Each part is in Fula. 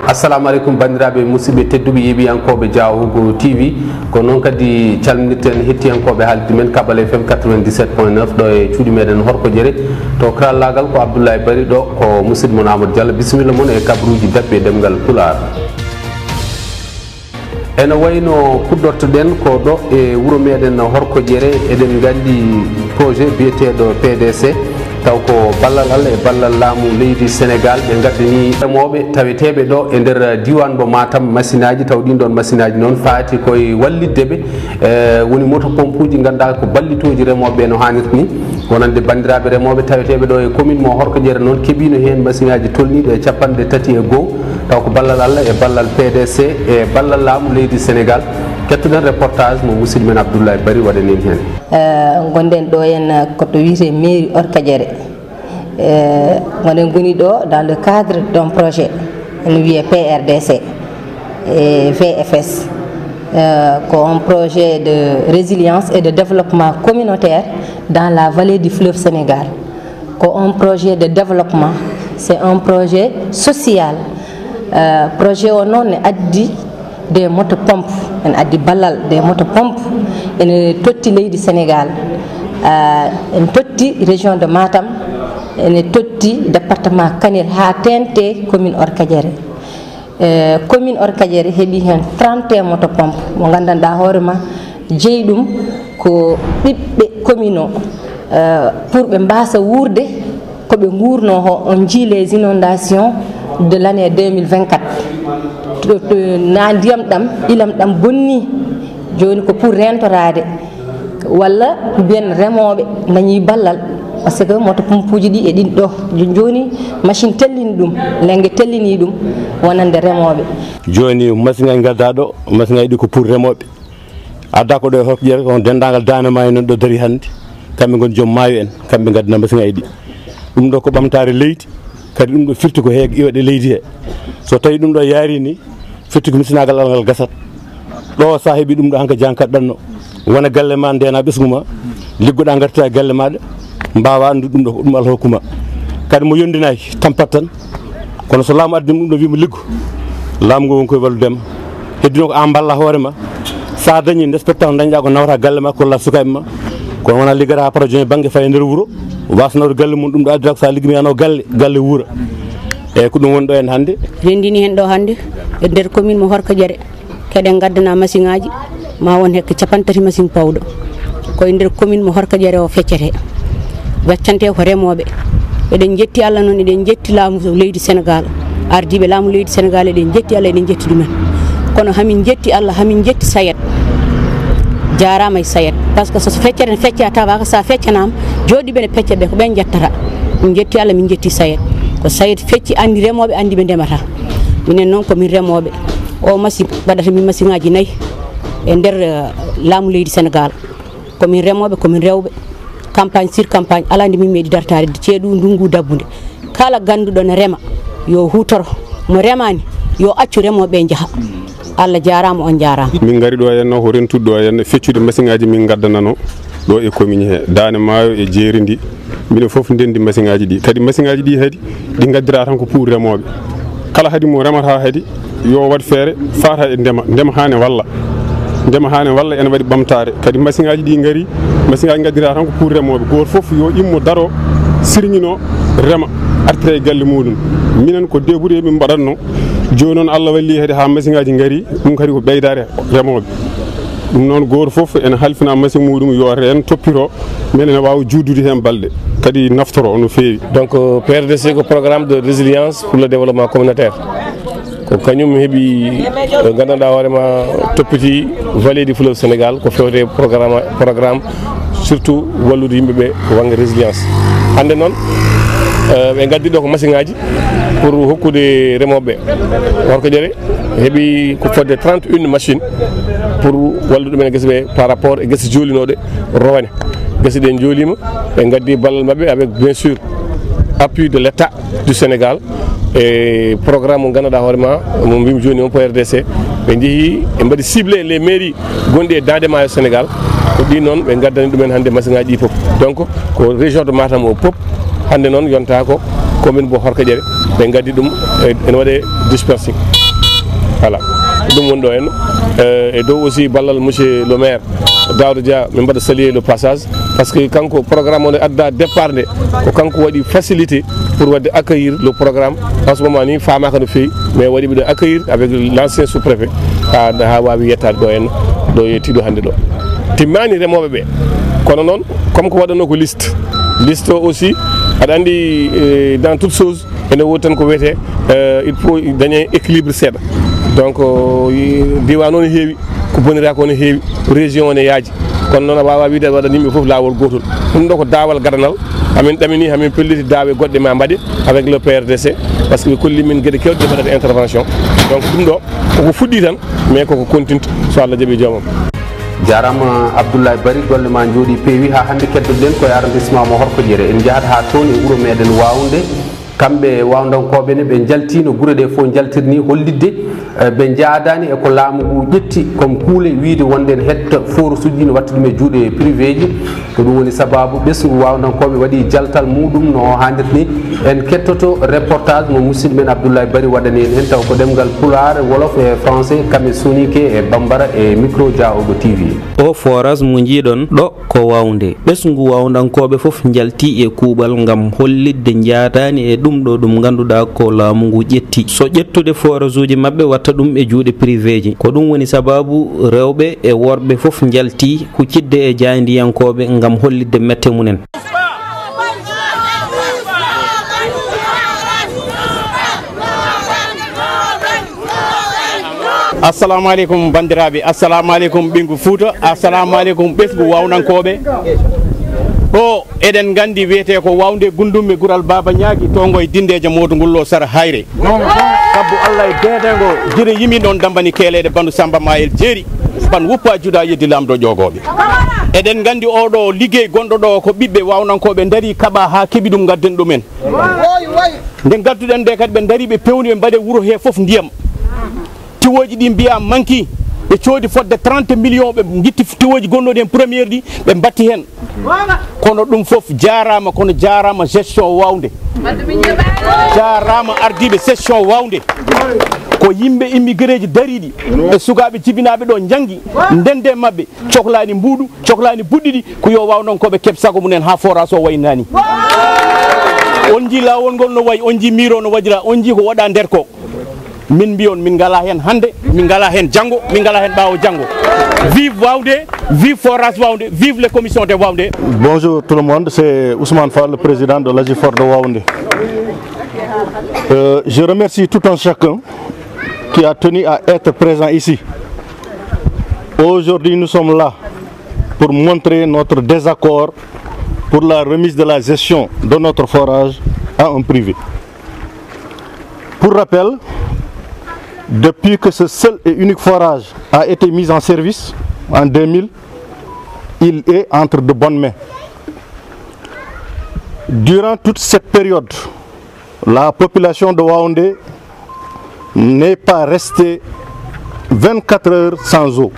assalamu alaikum bandiraɓe musidɓe tedduɓe yeeɓiyankoɓe Diawogo TV ko noon kadi calminirten hettiyankoɓe haalirde men Kaɓal FM 97.9 ɗo e cuuɗi meɗen Horkodiéré to karallagal ko Abdoulaye Bari ɗo ko musidɗo mon Amadou Diallo bisimilla moon e kabruji dabɓe e ɗemgal Pulaar. ene wayno kuɗɗortoɗen ko ɗo e wuuro meɗen Horkodiéré eɗen gandi projet biyeteɗo PDC taw ko ballal Allah e ballal laamu leydi Sénégal ɓe gaddani remoɓe taweteɓe ɗo e nder diwan mo Matam machine aji taw ɗin ɗon machine aji noon faati koye walliddeɓe woni moto pompe uji ganduɗa ko ballitoji remoɓe no hannirta ni wonande bandiraɓe remoɓe taweteɓe ɗo e commune mo Horkodiéré noon keeɓino hen machine aji tolniɗo e 31 taw ko ballal Allah e ballal PDC e ballal laamu leydi Sénégal. kettuɗen reportage mo musidɗo men Abdoulaye Bari waɗanen hen gonɗen ɗo en koto wiyete mairie Horkodiéré gonen goni ɗo dans le cadre d'un projet ene wiye PRDC et VFS ko un projet de résilience et de développement communautaire dans la vallée du fleuve Sénégal ko un projet de développement, c'est un projet social. Projet o noon ne addi des motopompes en addi ballal des motopompes ene totti leydi Sénégal en totti région de Matam ene totti département Kanel ha tente commune Horkodiéré. Commune Horkodiéré heeɓi hen 31 motopompes mo gandanɗa hoorema jeeyi ɗum ko ɓiɓɓe commune o pour ɓe mbasa wurde koɓe gurno ho on jii les inondations de l'année 2024 na ndiyam ɗam ilam ɗam bonni joni ko pour rentorade walla mbiyen remoɓe dañi ballal par ce que moto pompuji ɗi e ɗin ɗo joni machine tellini ɗum lengge tellini ɗum wonande remoɓe. Joni machine ngaji gadda ɗo machine ngaji ɗi ko pour remoɓe adda ko ɗo e Horkodiéré on dendagal Dande Maayo non ɗo dari hannde kamɓe goni joom maayo en kamɓe gaddana machine ngaji ɗi ɗum ɗo ko ɓamtare leydi kadi ɗum ɗo firti ko heege iwaɗe leydi he so tawi ɗum ɗo yaari ni firti ko misinagal alngal gasat ɗo sa heeɓi ɗum ɗo hanka jankaɗɗanno wona galle ma ndena ɓesgu ma liggoɗa garta e galle maɗa mbawa andu ɗum ɗo ko ɗum Allah hokkuma kadi mo yondinaki tampat tan kono so laamu addi ɗum ɗo wimo liggo laamu ngo woni koye walludema heddino ko an balla hoorema sa dañi nde spectacle dañɗa ko nawata galle ma kolla sukaɓe ma kono wona liggata projet banggue faye nder wuuro wasnawde galle mum ɗum ɗo addira ko sa liggumi ano galle wuura eyyi ko ɗum woni ɗo en hannde rendini hen ɗo hannde e nder commune mo Horkodiéré keɗen gaddana machine aji ma won hekke 30 machine pawɗo koye nder commune mo Horkodiéré o feccete waccante ko remoɓe eɗen jetti Allah noon eɗen jetti laamu leydi Sénégal ardiɓe laamu leydi Sénégal eɗen jetti Allah eɗen jetti ɗumen kono hamin jetti Allah hamin jetti SAED jarama e SAED par ce que so feccere ne fecca tawaka sa feccanama joɗiɓe ne pecca ɓe ko ɓen jettata min jetti Allah min jetti SAED ko SAED fecci andi remoɓe andi ɓe ndemata minen noon komin remoɓe o machine waɗata min machine ngaji 4 e nder laamu leydi Sénégal komin remoɓe komin rewɓe campagne sur campagne ala nde min meeɗi dartade ceeɗu ndungu dabbude kala ganduɗo ne rema yo hutoro mo remani yo accu remoɓe jaaha Allah jarama on jarama. min gari ɗo henno ko rentude ɗo henne feccude machine ngaji min gaddanano ɗo e commune he Dande Maayo e Jeeri ndi minen foof ndendi machine ngaji ɗi kadi machine ngaji ɗi kadi ɗi gaddira tan ko pour remoɓe kala hadi mo remata kadi yo waɗ feere fata e ndema hane walla ene waɗi ɓamtare kadi machine ngaji ɗi gari machine ngaji gaddira tan ko pour remoɓe goto foof yo immo daro sirñino rema artira e galle muɗum minen ko deɓuɗe min mbaɗatno joni noon Allah walli kadi ha machine ngaji gari ɗum kadi ko ɓeydare remoɓe ɗum noon goto foof ene halfina machine muɗum yo ren toppito men ene wawa juddude hen balɗe kadi naftoro no feewi. Donc PRDC ko programme de résilience pour le développement communautaire ko kañum heeɓi gandanɗa hoorema toppiti vallée du fleuve Sénégal ko fewte programme surtout wallude yimɓeɓe wangge résilience hande noon ɓe gaddi ɗo ko machine ngaji pour hokkude remoɓe Horkodiéré heeɓi ko fodde 31 machine pour wallude ɗumen e guese ɓe par rapport e guese jolinoɗe rowane guese ɗe jolima ɓe gaddi ballal mabɓe avec bien sûr appui de l'État du Sénégal et programme mo ganduɗa hoorema mo mbimi joni on PRDC ɓe jeehi ɓe mbaɗi ciblé les mairies gonɗi e Dande Maayo Sénégal ko ɗi noon ɓe gaddani ɗumen hannde machine ngaji ɗi fof donc ko région de Matam o fof hannde noon yonta ko commune mo Horkodiéré ɓe gaddi ɗum ene waɗe dispersing. voilà ɗum woni ɗo henna e dow aussi ballal monsieur le maire Daouda Dia min mbaɗa saluer le passage par ce que kanko programme o nde adda départ nde ko kanko waɗi facilité pour wadde accueillir le programme en ce moment ni famaka no fewi mais waɗi ɓeɗo accueillir avec l'ancien sous-préfet ha wawi yettade ɗo henna ɗo yettiɗo hannde ɗo timmani remoɓe ɓe kono noon comme ko waɗano ko liste o aussi aɗa andi dans toute chose ene wodi tan ko wiyete il faut dañe équilibre seeɗa donc diwan o ne heewi ko bonira ko ne heewi région o ne yaaji kono noon a wawa wiide aɗa waɗa yimɓe foof lawol gotol ɗum ɗo ko daawal gadanal amin ɗamini hamin pelliti daawe goɗɗe ma mbaɗi avec le PRDC par ce que kolli min gueɗe kewɗe mbaɗata intervention donc ɗum ɗo koko fuɗɗi tan mais koko continue so Allah jaaɓi joomum. jarama Abdoulaye Bari golle ma jooɗi peewi ha hande keddoɗen koye arrondissement mo Horkodiéré en jahat ha toon e wuuro meɗen Wawnde kamɓe wawdankoɓe ne ɓe jaltino guure ɗe fof jaltirni hollidde ɓe jaadani e ko laamu ngu ƴetti comme kuule wiide wonde en hetta force uji no watta ɗum e juuɗe privé ji ko ɗum woni sababu ɓesgu wawdankoɓe waɗi jaltal muɗum no hannirta ni en kettoto reportage mo musidɗo men Abdoulaye Bari waɗani en hen taw ko ɗemgal Pulaar Wolof e français kamɓe sonike e Bambara e micro Diaogo TV. o forage mo jiiɗon ɗo ko Wawnde ɓesgu wawdankoɓe foof jalti e kuuɓal gam hollidde jaatani e ɗum ɗo ɗum ganduɗa ko laamu ngu ƴetti so ƴettude forage uji mabɓe watta ɗum e juuɗe privé ji ko ɗum woni sababu rewɓe e worɓe foof jalti huccidde e jayndiyankoɓe gam hollidde mette munen. assalamu aleykum bandiraɓe, assalamu aleykum ɓinngu Fouta, assalamu aleykum ɓesgu wawnankoɓe. ɗo eɗen gandi wiyete ko Wawnde Gundum e Gural Baba Ñaagui tongo e dindeje Modou Ngullo Sara Hayre sabbu Allah e dedego jire yimi ɗon dambani keelede bandu Samba Mayel jeeri ban wuppa juuɗa yeddi lamɗo ƴogoɓe. eɗen gandi oɗo liggey gonɗo ɗo ko ɓiɓɓe wawnankoɓe daari kaɓa ha keeɓi ɗum gadden ɗumen nde gadduɗen nde kadi ɓe daari ɓe pewni ɓe mbaɗe wuuro he foof ndiyam tiwoji ɗi mbiya manki ɓe coodi fodde 30 millions ɓe guitti tiwoji gonnoɗi hen premiére ɗi ɓe batti hen kono ɗum foof jarama kono jarama gestion Wawnde jarama ardiɓe session Wawnde ko yimɓe immigré ji dariɗi e sukaɓe jibinaɓe ɗo janggi ndende mabɓe cohlani mbuuɗu cohlani buɗɗiɗi ko yo wawnankoɓe keeb sago mumen ha forage o waynani on ji lawol ngol no wayi on ji miro no waɗira on ji ko waɗa nder ko min mbiyon min ngala hen hande min ngala hen janggo min ngala hen ɓawo janggo. Vive Wawnde, vive forage Wawnde, vive les commissions de Wawnde. Bonjour tout le monde, c'est Ousmane Fall, le président de l'Agifor de Wawnde. Je remercie tout un chacun qui a tenu à être présent ici. Aujourd'hui nous sommes là pour montrer notre désaccord pour la remise de la gestion de notre forage à un privé. Pour rappel, depuis que ce seul et unique forage a été mis en service en 2000, il est entre de bonnes mains. Durant toute cette période, la population de Wawnde n'est pas restée 24 heures sans eau.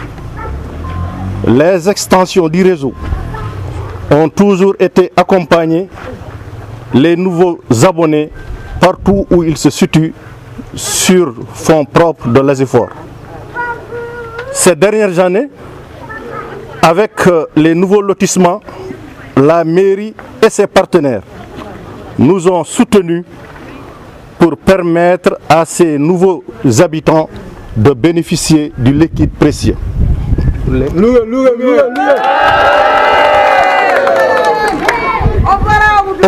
Les extensions du réseau ont toujours été accompagnées, les nouveaux abonnés partout où ils se situent sur fonds propres de l'Agifor. Ces dernières années, avec les nouveaux lotissements, la mairie et ses partenaires nous ont soutenus pour permettre à ces nouveaux habitants de bénéficier du liquide précieux.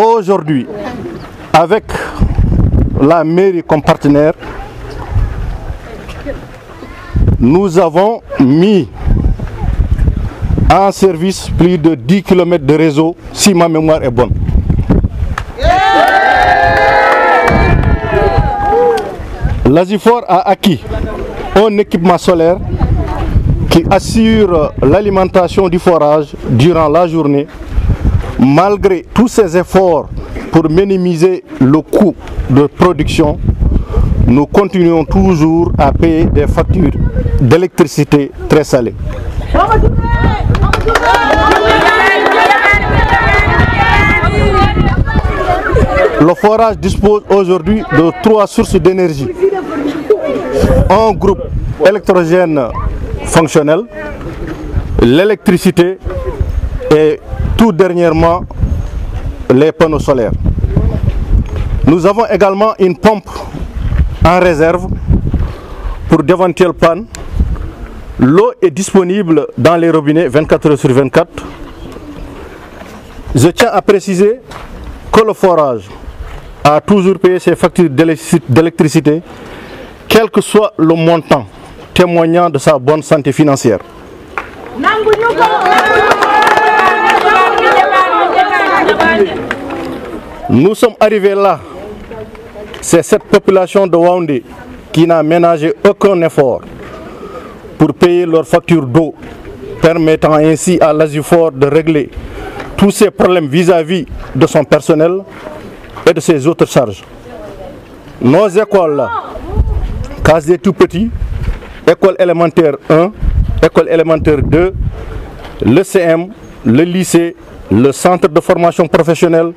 Aujourd'hui, avec la mairie comme partenaire, nous avons mis en service plus de 10 km de réseau, si ma mémoire est bonne. L'Agifor a acquis un équipement solaire qui assure l'alimentation du forage durant la journée. Malgré tous ces efforts pour minimiser le coût de production, nous continuons toujours à payer des factures d'électricité très salées. Le forage dispose aujourd'hui de 3 sources d'énergie. un groupe électrogène fonctionnel, l'électricité et tout dernièrement les panneaux solaires. Nous avons également une pompe en réserve pour d'éventuelles pannes. L'eau est disponible dans les robinets 24 heures sur 24. Je tiens à préciser que le forage a toujours payé ses factures d'électricité, quel que soit le montant, témoignant de sa bonne santé financière. Nous sommes arrivés là. C'est cette population de Waoundé qui n'a ménagé aucun effort pour payer leurs factures d'eau, permettant ainsi à l'Azufor de régler tous ses problèmes vis-à-vis de son personnel et de ses autres charges. Nos écoles, case des tout petits, école élémentaire 1, école élémentaire 2, le CM, le lycée, le centre de formation professionnelle,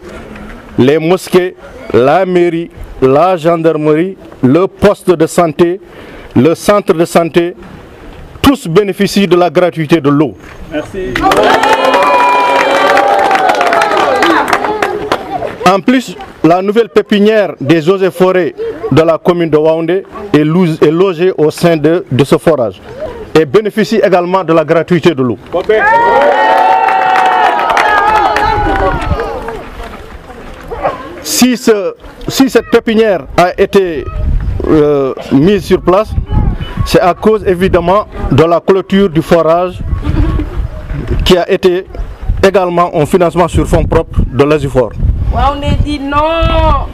les mosquées, la mairie, la gendarmerie, le poste de santé, le centre de santé, tous bénéficient de la gratuité de l'eau. Merci. En plus, la nouvelle pépinière des eaux et forêts de la commune de Waoundé est logée au sein de ce forage et bénéficie également de la gratuité de l'eau. Si cette pépinière a été mise sur place, c'est à cause évidemment de la clôture du forage qui a été également un financement sur fonds propres de l'Azufor. Waoundé dit non.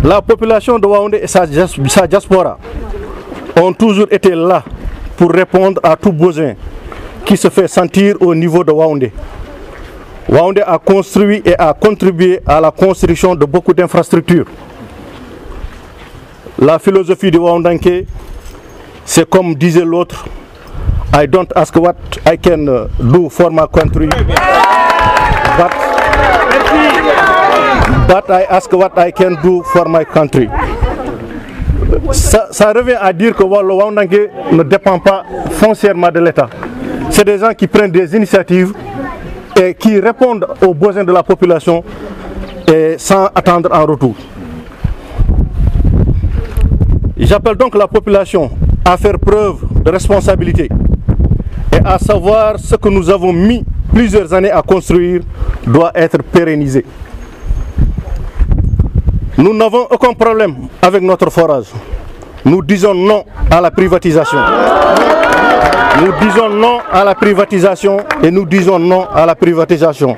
La population de Waoundé et sa diaspora ont toujours été là pour répondre à tout besoin qui se fait sentir au niveau de Waoundé. Waoundé a construit et a contribué à la construction de beaucoup d'infrastructures. La philosophie de Waoundanké, c'est comme disait l'autre, I don't ask what I can do for my country, but I ask what I can do for my country. Ça revient à dire que le Waoundanké ne dépend pas foncièrement de l'État. C'est des gens qui prennent des initiatives et qui répondent aux besoins de la population et sans attendre en retour. J'appelle donc la population à faire preuve de responsabilité et à savoir ce que nous avons mis plusieurs années à construire doit être pérennisé. Nous n'avons aucun problème avec notre forage. Nous disons non à la privatisation. Nous disons non à la privatisation et nous disons non à la privatisation.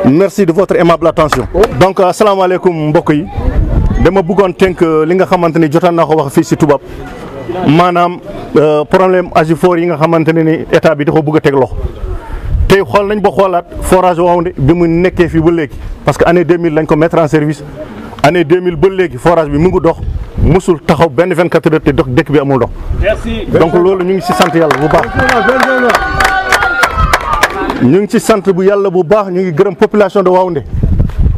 Merci de votre aimable attention. Donc, assalamu alaikum mbokk yi. Dama bëggoon tënk li nga xamante ni jotaan naa ko wax fii si tubaab maanaam problème Azufor yi nga xamante ne ni état bi da ko bëgg a teg loxo tey xool nañ ba xoolaat forage Waoundé bi mu nekkee fii ba léegi parce que année 2000 lañ ko mettre en service année 2000 ba léegi forage bi mu ngi dox musul taxaw benn 24 heures te dox dëkk bi amul dox. donc loolu ñu ngi si sant yàlla bu baax. ñu ngi ci sant bu yàlla bu baax ñu ngi gërëm population de Waoundé.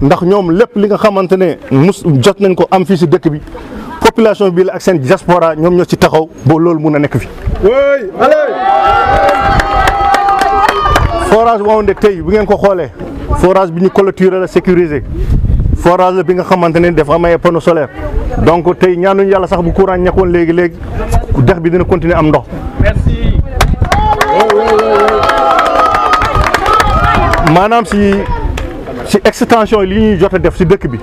ndax ñoom lépp li nga xamante ne jot nañ ko am fii si dëkk bi population bi la ak seen diaspora ñoom ñoo ci taxaw ba loolu mun a nekk fi. forage Waoundé tey bu ngeen ko xoolee forage bi ñu clôturé la sécurisé forage la bi nga xamante ne dafa am ay panneaux solaires donc tey ñaanuñu yàlla sax bu courant ñàkkoon léegi dex bi dina continuer am ndox. merci. maanaam si extension li ñuy jot a def ci dëkk bi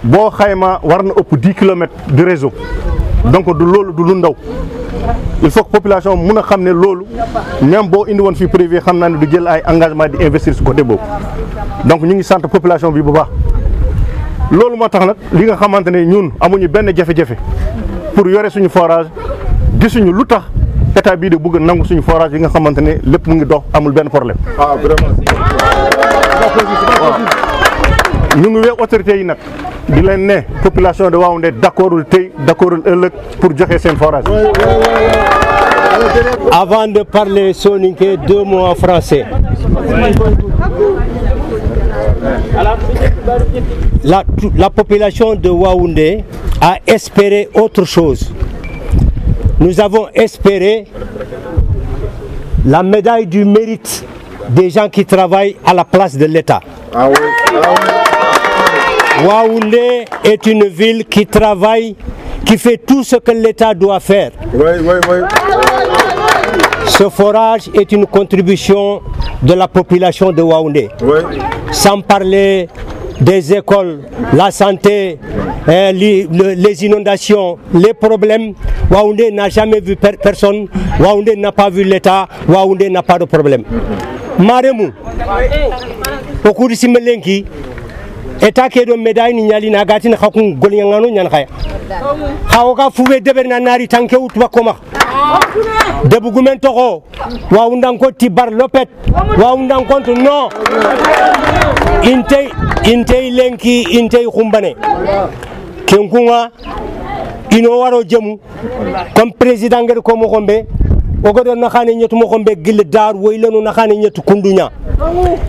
boo xayma war na ëpp 10 kilomètres de réseau donc du loolu du lu ndaw il faut que population mun a xam ne loolu même boo indi woon fii privé xam naa ne du jël ay engagement di investir ci côté boobu donc ñu ngi sant population bi bu baax loolu moo tax nag li nga xamante ne ñun amuñu benn jafe-jafe pour yore suñu forage gisuñu lu tax état bii de bëgg nangu suñu forage yi nga xamante ne lépp mu ngi dox amul benn problème. ah vraiment. ñu ngi wee autorités yi nag di leen ne population de Waoundé d'accordul tey d'accordul ëllëg pour joxe seen forage. Avant de parler soninké, 2 mots en français. la population de Waoundé a espéré autre chose. Nous avons espéré la médaille du mérite des gens qui travaillent à la place de l'État. Waoundé est une ville qui travaille, qui fait tout ce que l'État doit faire. Ce forage est une contribution de la population de Waoundé. Sans parler des écoles, la santé, les inondations, les problèmes. Waoundé n'a jamais vu personne, Waoundé n'a pas vu l'État, Waoundé n'a pas de problème. Maremu, au cours de Simelenki, État qui est de médaille, n'y a pas de khakun goliangano nyankaya. Haoka fouve deberna nari tanke utwa koma. Debugumentoko, Waoundanko tibar lopet, Waoundanko non. Intei lenki, intei kumbane. Kenkunga, inowaro jemu, comme président de Komogombe, ogodo nakane nyetu Mogombe gil dar woylenu nakane nyetu kundunya.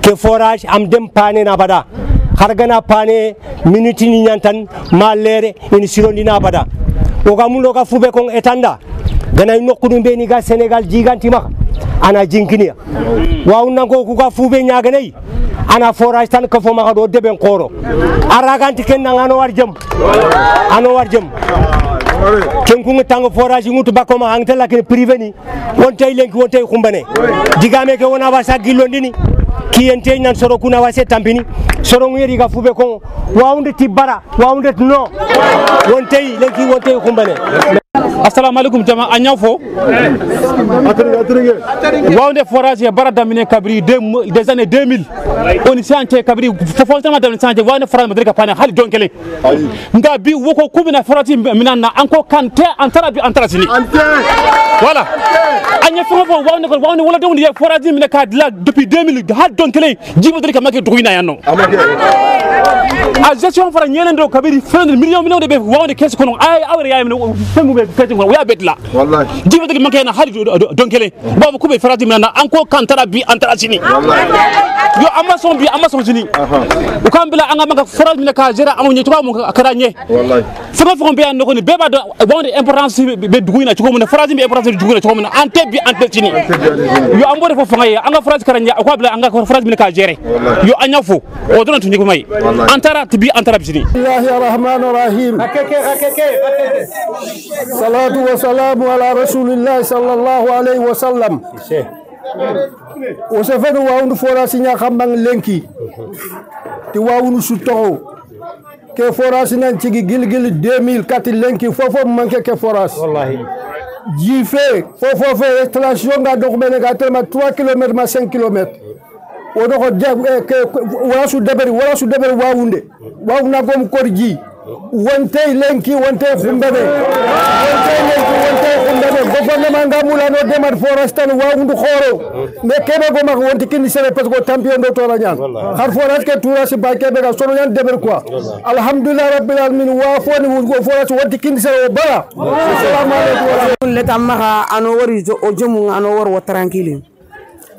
Ke forage am dem pane nabada. Hargana pane minute ni nyantan malere ini sirondi nabada. Oga mulo ka fube kong etanda. Gana inokudum be ni ga Senegal giganti mak. Ana jinkinia. Wa unango ku ka fube nyaganei. Ana forage tan ko fo maka do deben koro. Araganti ken nangano warjem. Ano warjem. Kenkunga tango forage ngutu bakoma hangte lakini privé ni wontay lenki wontay kumbane digame ke wona wasa gillondini kiyente nan soro kuna wase tampini soro ngeri ga fube ko waunde tibara waunde no wontay lenki wontay kumbane. Assalamu alaikum jama anyafo waunde forage ya bara damine kabri des années 2000 on sante kabri fofo dans sante waunde forage madrika pana hal donkele nga bi woko kubina forage minana anko kante antarabi antarasini voilà anya fofo waunde wala de woni forage minana ka depuis 2000 hal donkele jibo madrika make doina yanno a gestion fara nyelendo kabri fende million de be waunde kess kono ay awre yaymno femu be kess kono ya betla wallahi jibo madrika make na hal donkele baba kube forage minana anko kantarabi antarasini yo amason bi amason jini o kambila anga manga forage minaka ka jera amu nyeto mo karanye wallahi sama fo be andoko ni beba do wonde importance be duguyna ci ko mun forage bi importance duguyna ci ko mun ante bi ante jini yo ambode fo fangay anga forage karanye ko abla anga forage minaka jere yo anyafo o don tuni ko may antara tibi antara bi jini Bismillahir Rahmanir Rahim salatu wa salamu ala rasulillah sallallahu alaihi wasallam o se fe waundu forage nya xambang lenki ti waunu su toxo ke forage nan ci gil 2004 lenki fofo manke ke forage wallahi ji fe fofo fe installation ga dox bene ga telma 3 km ma 5 km o do ko ke wala su deberi waunde wauna gom kor ji wonte lenki wonte khumbabe gouvernement ngamula no demar forestal waundu khoro me kebe go mak wonti kini sere parce que tampion do tola ñaan har forage ke toura ci ba kebe ga solo ñaan deber quoi alhamdulillah rabbil alamin wa foni go forage wonti kini sere bara assalamu alaykum leta maha ano wori o jomu ano wor wo tranquille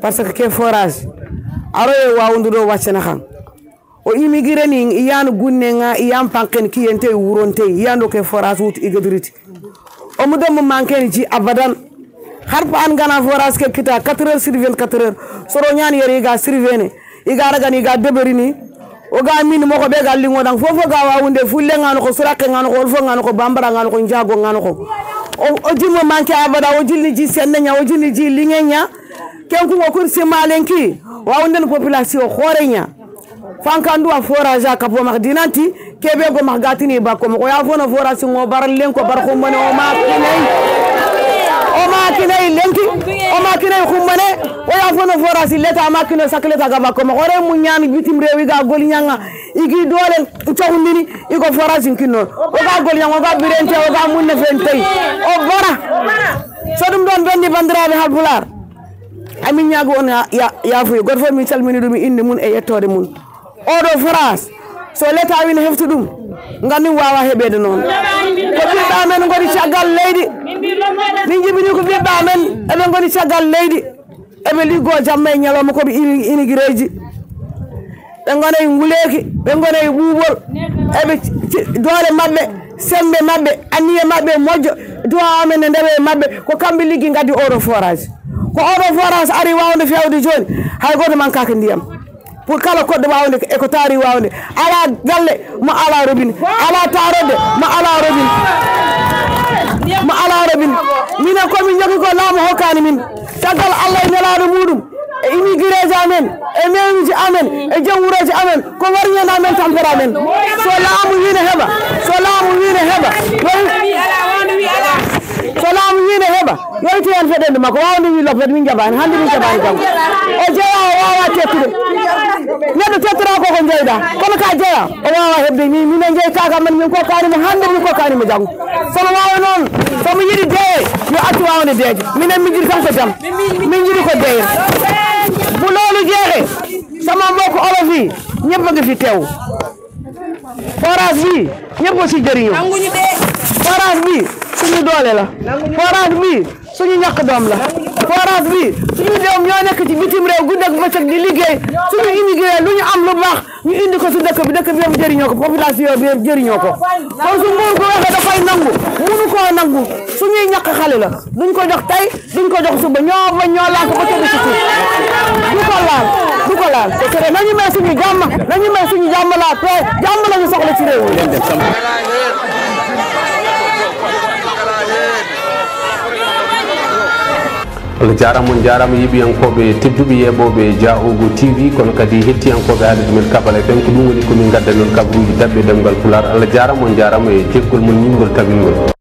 parce que ke forage aroye waundu do wacce na xam o immigré ni iyanu gunnenga iyam panken kiyente wuronte iyando ke forage wut igadriti o mu dem manken ci abadan harpa an gana forage ke kita 4h sur 24 heures soro ñaan yeri ga surveiller iga ragani ga deberini o ga min moko be ga lingo dang fofo ga wawunde fulle ngano ko surake ngano ko fo ngano ko bambara ngano ko njago ngano ko o jimo manke abada o jilni ji sennenya o jilni ji lingenya ken ko ko se malenki wawunden population khorenya fankandu a forage ka po mak dinanti kebe go mak gatini ba ko ya fona forage ngo baral len ko bar ko mane o ma kinai lenki o ma kinai khumane o ya fona forage leta ma kinai sakleta ga ba ko re mu ñaan bitim rewi ga gol ñanga igi dole tawndini iko forage kinno o ga gol ñanga ga birente o ga munne fentay o bara so dum don bendi bandirabe halpular amin ñago on ya fu gor fo mi salmini dum inde mun e yettode mun odo France so leta win heftu dum ngani wawa hebede non ko biba men ngori ciagal leydi min jibini ko biba men ebe ngori ciagal leydi ebe ligo jamme nyalo ko bi inigreji ɓe gona e nguleki ɓe gona e ɓuuɓol eɓe doole mabɓe sembe mabɓe anniye mabɓe moƴƴo duwa amen ne ndewe mabɓe ko kamɓe liggi gaddi oɗo forage ko oɗo forage ari wawde fewde joni hay goto mankaka ndiyam pour kala koɗɗo wawde eko taari wawde ala galle mo ala robine ala tarode mo ala robine mo ala robine minen komin jogui ko laamu hokkani min caggal Allah e nelaɗo muɗum e immigré amen e mewji amen e joom wuroji amen ko warñede amen tampere amen so laamu wiine heeɓa so laamu wiine heeɓa so laamu wiine heeɓa yoyti hen feɗende makko wawde wi lopete min jaɓani hande min jaɓani janggo o jeeya o wawa tettude neɗɗo tettora koko jeyɗa kono ka jeeya o wawa hebde ni minen jeytaka men min kokkanimo hande min kokkanimo janggo somo wawa noon somo yiiɗi deeye yo accu wawde deeje minen min jiiɗi tan ko jaam min jiiɗi ko deeye bu loolu jeexe sama mbokk olof yi ñëpp a ngi fi teew forage bi ñëpp a si jëriñoo forage bi suñu doole la forage bi suñu ñàkk doom la forage bi suñu doom ñoo nekk ci bitim réew guddi ak bëccëg di liggéey suñu immigré lu ñu am lu baax ñu indi ko su dëkk bi yëpp jëriñoo ko population bi yëpp jëriñoo ko kon su nguur gu waxee dafay nangu munu koo nangu suñuy ñàkk xale la duñ ko jox tey duñ ko jox suba ñoo ba ñoo laal ko ba tëdd ci suuf du ko laal te nañu may suñu jàmm nañu may suñu jàmm laa te jàmm lañu soxla ci réew mi Allah jarama on jarama yiɓiyankoɓe tedduɓe yeɓoɓe Dia Ogo TV kono kadi hettiyankoɓe haalirde men Kabala FM ko ɗum woni komin gadda noon kabaruji dabɓe ɗemgal Pulaar Allah jarama on jarama e jeggol mon ñingol tabingol